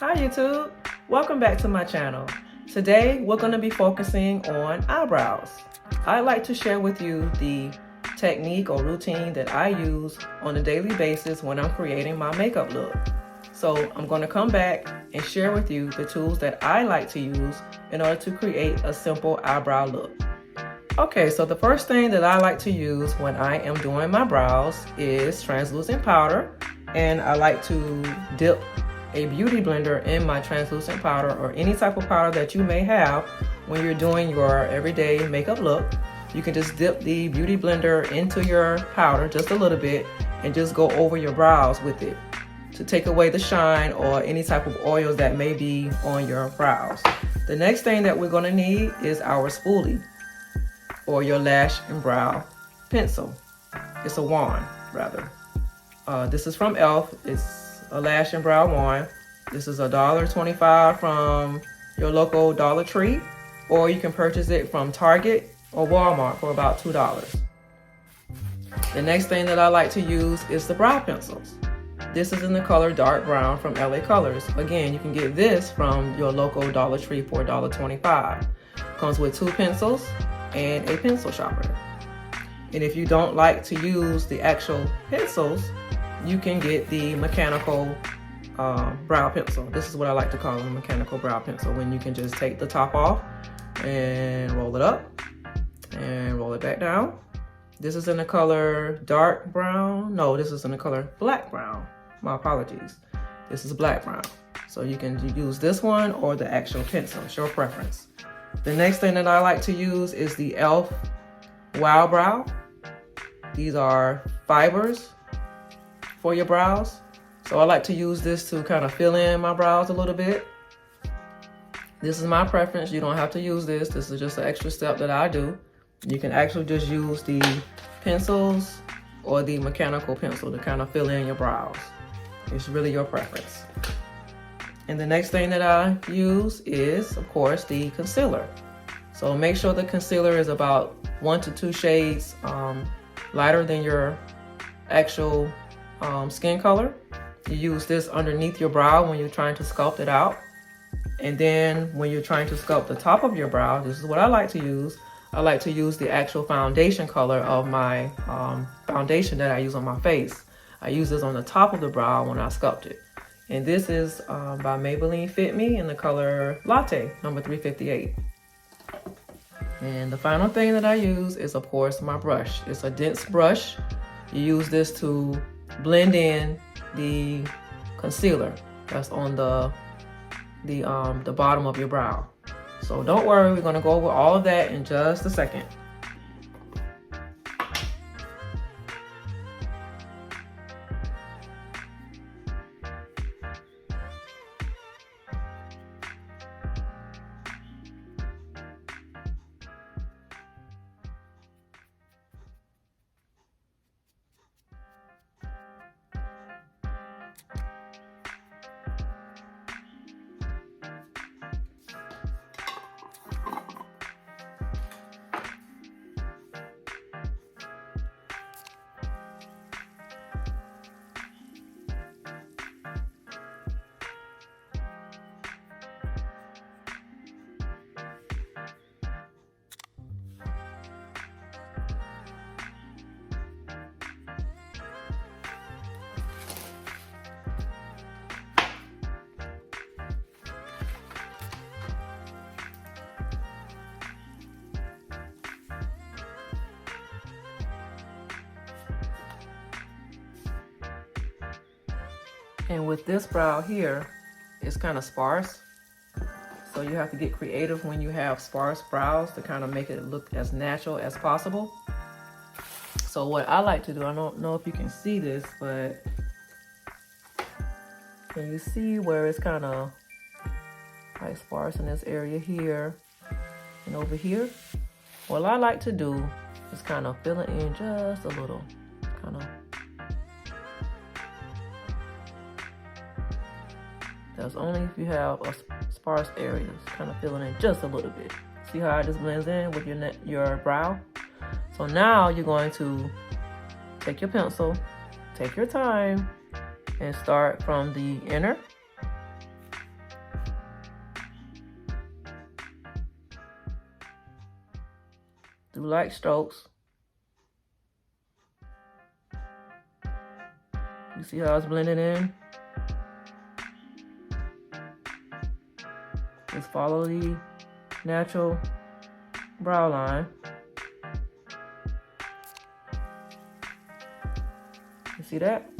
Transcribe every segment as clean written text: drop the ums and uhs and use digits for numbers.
Hi YouTube, welcome back to my channel. Today we're going to be focusing on eyebrows. I'd like to share with you the technique or routine that I use on a daily basis when I'm creating my makeup look. So I'm going to come back and share with you the tools that I like to use in order to create a simple eyebrow look. Okay, so the first thing that I like to use when I am doing my brows is translucent powder, and I like to dip a beauty blender in my translucent powder or any type of powder that you may have when you're doing your everyday makeup look. You can just dip the beauty blender into your powder just a little bit and just go over your brows with it to take away the shine or any type of oils that may be on your brows. The next thing that we're going to need is our spoolie or your lash and brow pencil. It's a wand rather. This is from e.l.f. It's a lash and brow wand. This is $1.25 from your local Dollar Tree, or you can purchase it from Target or Walmart for about $2. The next thing that I like to use is the brow pencils. This is in the color dark brown from LA Colors. Again, you can get this from your local Dollar Tree for $1.25. Comes with 2 pencils and a pencil sharpener. And if you don't like to use the actual pencils, you can get the mechanical brow pencil. This is what I like to call a mechanical brow pencil, when you can just take the top off and roll it up and roll it back down. This is in the color dark brown. No, this is in the color black brown. My apologies. This is black brown. So you can use this one or the actual pencil. It's your preference. The next thing that I like to use is the e.l.f. Wow Brow. These are fibers for your brows. So I like to use this to kind of fill in my brows a little bit. This is my preference. You don't have to use this. This is just an extra step that I do. You can actually just use the pencils or the mechanical pencil to kind of fill in your brows. It's really your preference. And the next thing that I use is, of course, the concealer. So make sure the concealer is about 1 to 2 shades lighter than your actual skin color. You use this underneath your brow when you're trying to sculpt it out. And then when you're trying to sculpt the top of your brow, this is what I like to use. I like to use the actual foundation color of my foundation that I use on my face. I use this on the top of the brow when I sculpt it. And this is by Maybelline Fit Me in the color Latte, number 358. And the final thing that I use is, of course, my brush. It's a dense brush. You use this to blend in the concealer that's on the bottom of your brow. So don't worry, we're going to go over all of that in just a second. And with this brow here, it's kind of sparse. So you have to get creative when you have sparse brows to kind of make it look as natural as possible. So what I like to do, I don't know if you can see this, but can you see where it's kind of like sparse in this area here and over here? What I like to do is kind of fill it in just a little, kind of. That's only if you have a sparse areas, kind of filling in just a little bit. See how it just blends in with your brow? So now you're going to take your pencil, take your time, and start from the inner do light strokes. You see how it's blending in? Just follow the natural brow line. You see that?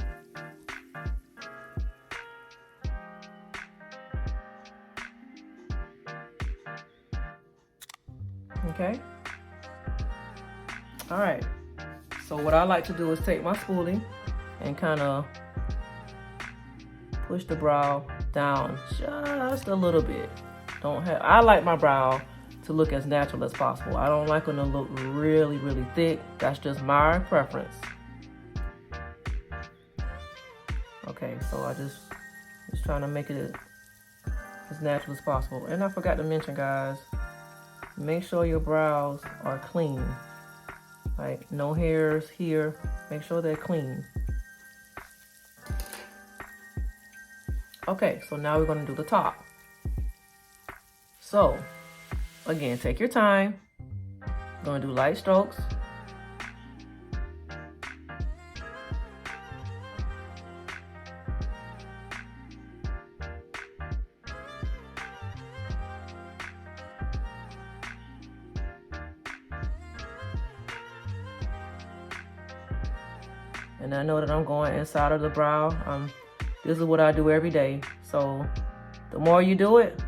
Okay. All right. So what I like to do is take my spoolie and kind of push the brow down just a little bit. I like my brow to look as natural as possible. I don't like them to look really, really thick. That's just my preference. Okay, so I just trying to make it as natural as possible. And I forgot to mention, guys, make sure your brows are clean. Like, no hairs here. Make sure they're clean. Okay, so now we're going to do the top. So, again, take your time. I'm going to do light strokes. And I know that I'm going inside of the brow. This is what I do every day. So the more you do it,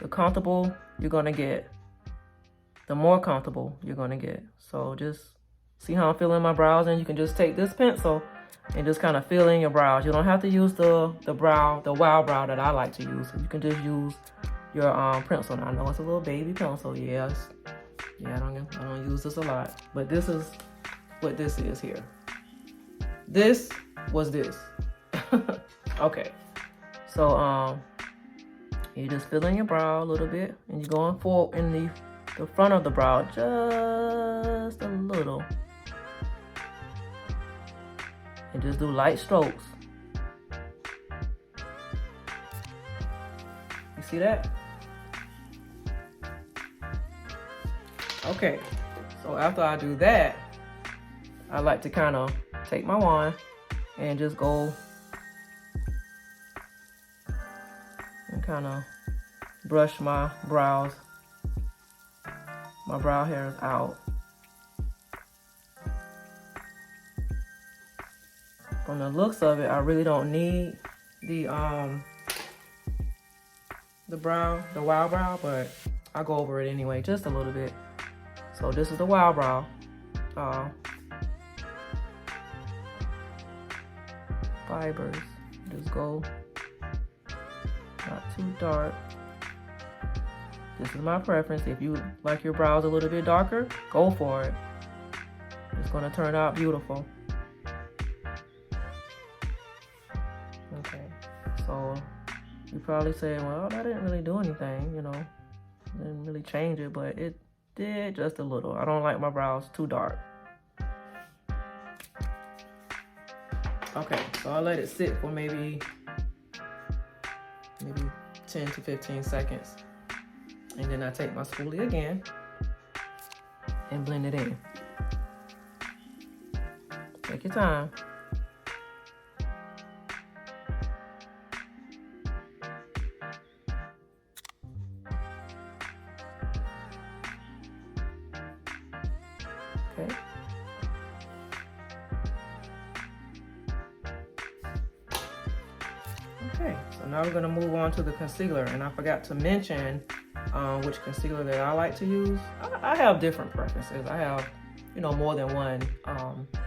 the comfortable you're gonna get. The more comfortable you're gonna get. So just see how I'm feeling my brows, and you can just take this pencil and just kind of fill in your brows. You don't have to use the wild brow that I like to use. You can just use your pencil. Now, I know it's a little baby pencil. Yes. Yeah, I don't use this a lot. But this is what this is here. This was this. Okay, so you just fill in your brow a little bit, and you're going forward in the front of the brow just a little, and just do light strokes. You see that? Okay, so after I do that, I like to kind of take my wand and just go and kind of brush my brows, my brow hairs out. From the looks of it, I really don't need the wild brow, but I'll go over it anyway, just a little bit. So this is the wild brow. Fibers. Just go not too dark. This is my preference. If you like your brows a little bit darker, go for it. It's going to turn out beautiful. Okay, so you probably say, well, that didn't really do anything, you know, didn't really change it, but it did just a little. I don't like my brows too dark. Okay, so I let it sit for maybe 10 to 15 seconds. And then I take my spoolie again and blend it in. Take your time. Okay. Okay, so now we're going to move on to the concealer, and I forgot to mention which concealer that I like to use. I have different preferences. I have, you know, more than one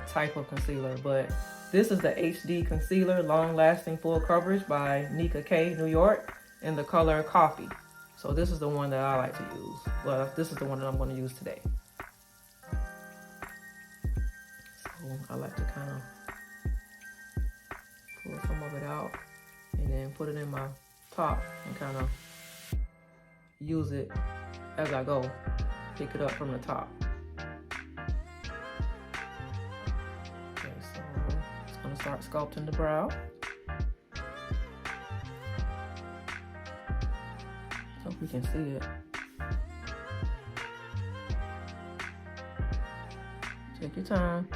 type of concealer, but this is the HD Concealer Long Lasting Full Coverage by Nika K, New York, in the color Coffee. So this is the one that I like to use. Well, this is the one that I'm going to use today. So I like to kind of pull some of it out and then put it in my top and kind of use it as I go. Pick it up from the top. Okay, so it's going to start sculpting the brow. So if we can see it. Take your time.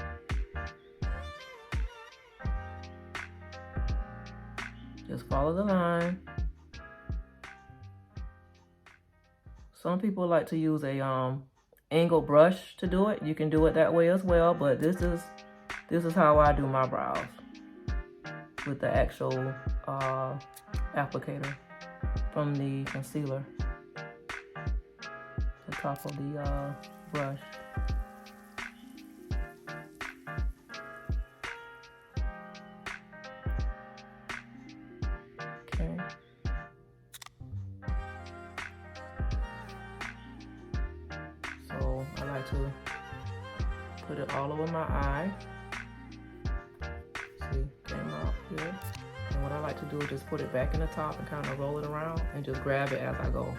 Just follow the line. Some people like to use a angled brush to do it. You can do it that way as well, but this is how I do my brows, with the actual applicator from the concealer, the top of the brush. Okay. So I like to put it all over my eye. See, came out here. And what I like to do is just put it back in the top and kind of roll it around and just grab it as I go.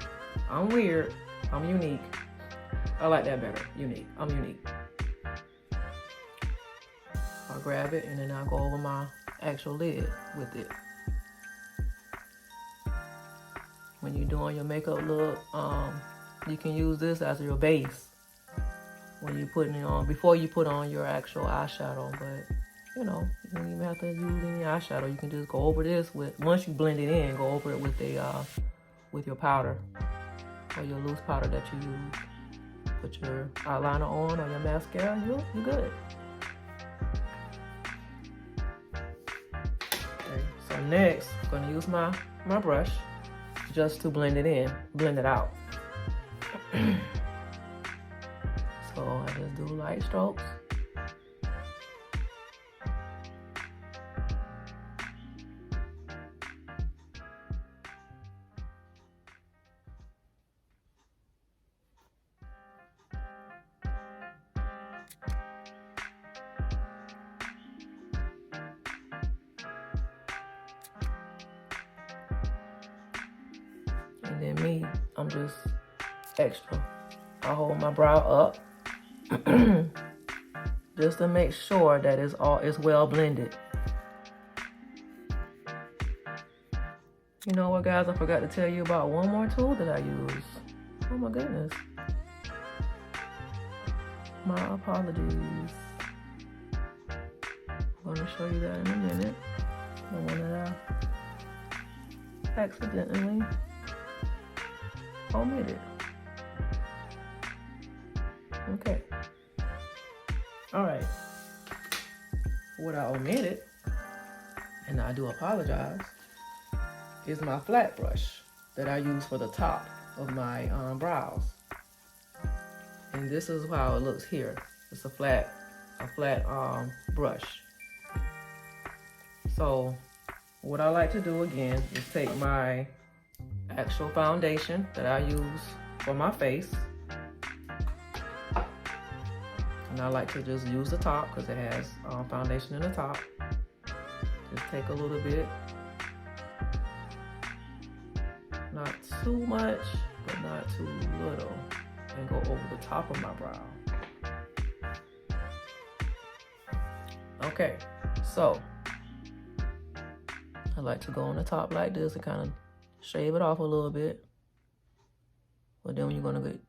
I'm weird. I'm unique. I like that better. Unique. I'm unique. I'll grab it and then I'll go over my actual lid with it. When you're doing your makeup look, you can use this as your base when you're putting it on, before you put on your actual eyeshadow. But you know, you don't even have to use any eyeshadow. You can just go over this with, once you blend it in, go over it with a with your powder or your loose powder that you use. Put your eyeliner on or your mascara, you're good. Okay, so next I'm gonna use my brush just to blend it in, blend it out. So I just do light strokes. And then me, I'm just extra. I hold my brow up just to make sure that it's well blended. You know what, guys? I forgot to tell you about one more tool that I use. Oh my goodness. My apologies. I'm gonna show you that in a minute. The one that I accidentally omitted. Okay. All right. What I omitted, and I do apologize, is my flat brush that I use for the top of my brows. And this is how it looks here. It's a flat brush. So what I like to do again is take my actual foundation that I use for my face, and I like to just use the top because it has foundation in the top. Just take a little bit, not too much, but not too little, and go over the top of my brow. Okay, so I like to go on the top like this and kind of shave it off a little bit. But then you're gonna get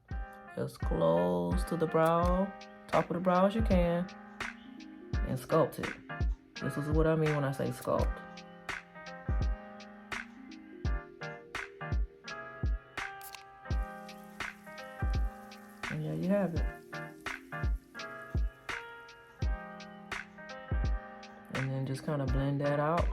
as close to the brow, top of the brow as you can, and sculpt it. This is what I mean when I say sculpt. And there you have it. And then just kind of blend that out.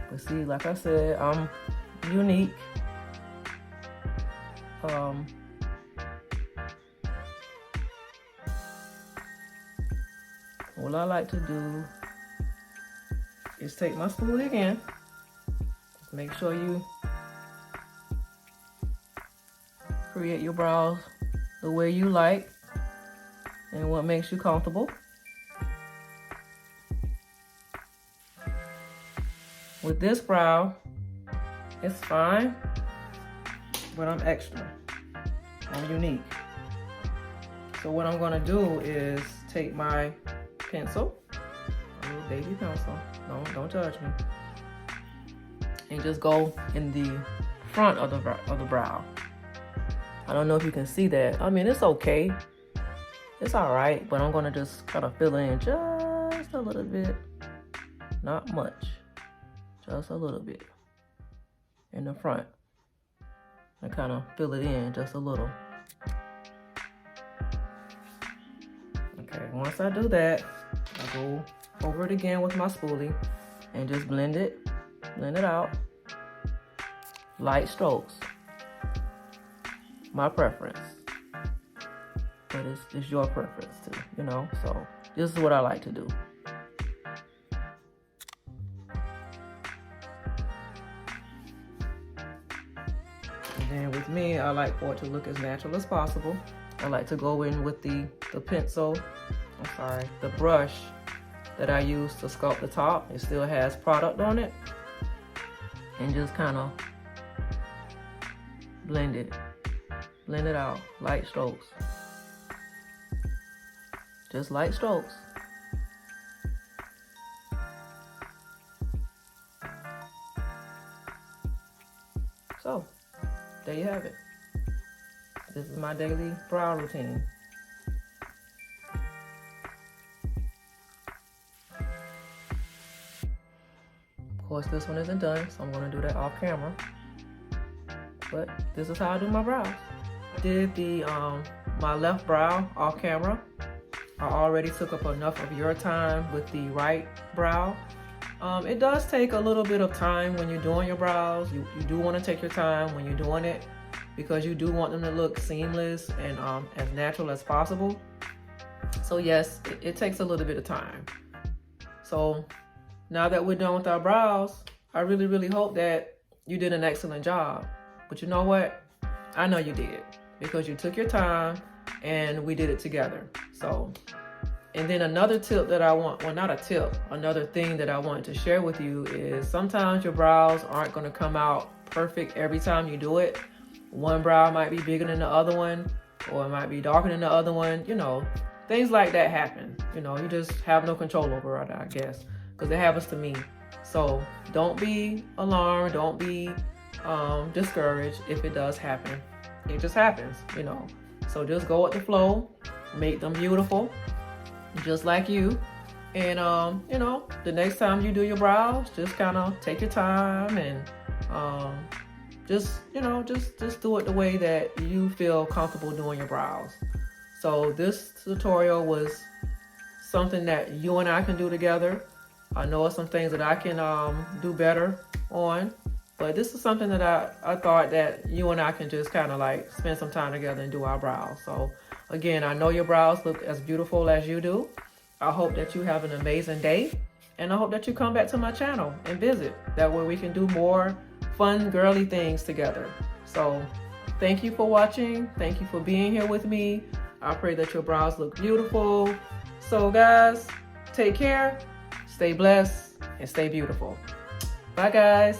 But see, like I said, I'm unique. What I like to do is take my spoolie again. Make sure you create your brows the way you like and what makes you comfortable. With this brow, it's fine, but I'm extra. I'm unique. So what I'm gonna do is take my pencil, a little baby pencil, don't judge me, and just go in the front of the brow. I don't know if you can see that. I mean, it's okay. It's all right, but I'm gonna just kind of fill it in just a little bit. Not much, just a little bit in the front. And kind of fill it in just a little. Okay, once I do that, I go over it again with my spoolie and just blend it out. Light strokes, my preference, but it's your preference too, you know, so this is what I like to do. And then with me, I like for it to look as natural as possible. I like to go in with the brush that I use to sculpt the top. It still has product on it. And just kind of blend it out, light strokes. Just light strokes. So, there you have it. This is my daily brow routine. Of course, this one isn't done, so I'm gonna do that off camera. But this is how I do my brows. I did my left brow off camera. I already took up enough of your time with the right brow. It does take a little bit of time when you're doing your brows. You do want to take your time when you're doing it because you do want them to look seamless and as natural as possible. So yes, it takes a little bit of time. So now that we're done with our brows, I really hope that you did an excellent job. But you know what? I know you did because you took your time and we did it together. So, and then another tip that I want, well, not a tip, another thing that I want to share with you is sometimes your brows aren't going to come out perfect every time you do it. One brow might be bigger than the other one, or it might be darker than the other one. You know, things like that happen. You know, you just have no control over it, I guess, because it happens to me. So don't be alarmed. Don't be discouraged if it does happen. It just happens, you know. So just go with the flow, make them beautiful, just like you. And you know, the next time you do your brows, just kind of take your time and just do it the way that you feel comfortable doing your brows. So this tutorial was something that you and I can do together. I know it's some things that I can do better on. But this is something that I thought that you and I can just kind of like spend some time together and do our brows. So again, I know your brows look as beautiful as you do. I hope that you have an amazing day. And I hope that you come back to my channel and visit. That way we can do more fun, girly things together. So thank you for watching. Thank you for being here with me. I pray that your brows look beautiful. So guys, take care, stay blessed, and stay beautiful. Bye guys.